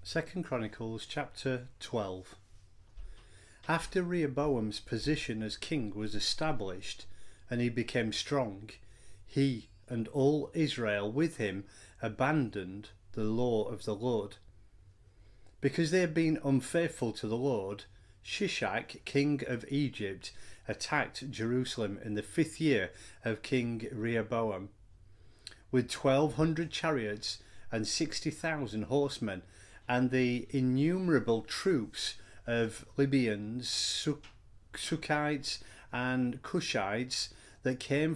2 Chronicles chapter 12. After Rehoboam's position as king was established and he became strong, he and all Israel with him abandoned the law of the Lord. Because they had been unfaithful to the Lord, Shishak, king of Egypt, attacked Jerusalem in the 5th year of King Rehoboam. With 1,200 chariots and 60,000 horsemen, and the innumerable troops of Libyans, Sukkites and Cushites that came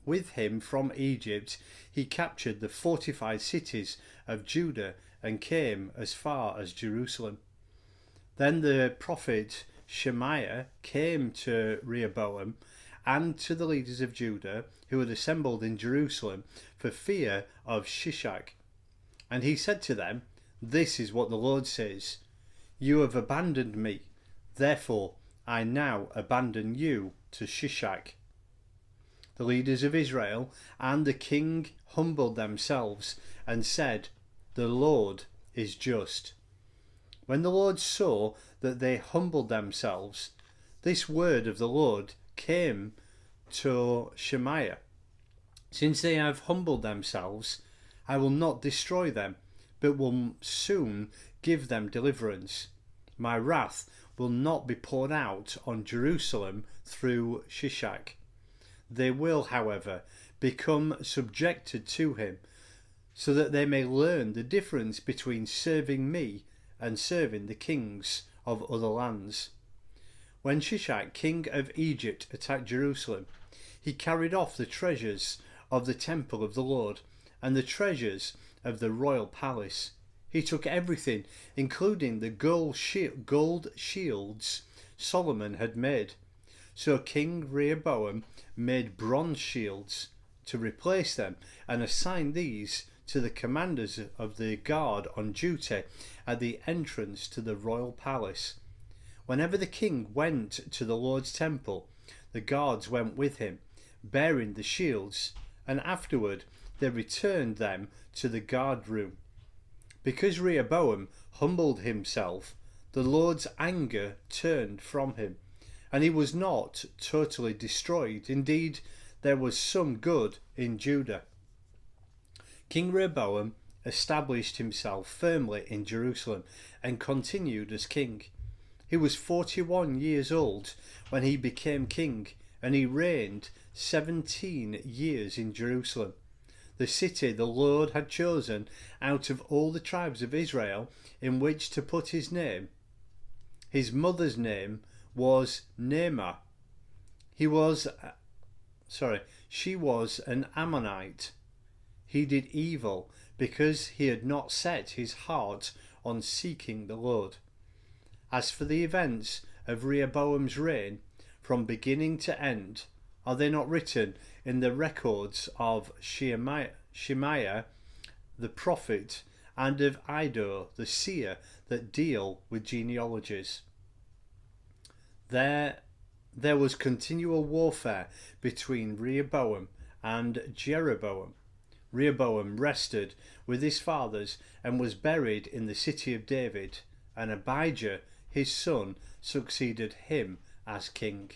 with him from Egypt, he captured the fortified cities of Judah and came as far as Jerusalem. Then the prophet Shemaiah came to Rehoboam and to the leaders of Judah who had assembled in Jerusalem for fear of Shishak. And he said to them, "This is what the Lord says, you have abandoned me, therefore I now abandon you to Shishak." The leaders of Israel and the king humbled themselves and said, "The Lord is just." When the Lord saw that they humbled themselves, this word of the Lord came to Shemaiah: "Since they have humbled themselves, I will not destroy them, but will soon give them deliverance. My wrath will not be poured out on Jerusalem through Shishak. They will, however, become subjected to him, so that they may learn the difference between serving me and serving the kings of other lands." When Shishak, king of Egypt, attacked Jerusalem, he carried off the treasures of the temple of the Lord and the treasures of the royal palace. He took everything, including the gold shields Solomon had made. So King Rehoboam made bronze shields to replace them and assigned these to the commanders of the guard on duty at the entrance to the royal palace. Whenever the king went to the Lord's temple, the guards went with him, bearing the shields, and afterward they returned them to the guardroom. Because Rehoboam humbled himself, the Lord's anger turned from him, and he was not totally destroyed. Indeed, there was some good in Judah. King Rehoboam established himself firmly in Jerusalem and continued as king. He was 41 years old when he became king, and he reigned 17 years in Jerusalem, the city the Lord had chosen out of all the tribes of Israel in which to put his name. His mother's name was Naamah. She was an Ammonite. He did evil because he had not set his heart on seeking the Lord. As for the events of Rehoboam's reign, from beginning to end, are they not written in the records of Shemaiah the prophet and of Iddo the seer that deal with genealogies? There was continual warfare between Rehoboam and Jeroboam. Rehoboam rested with his fathers and was buried in the city of David, and Abijah his son succeeded him as king.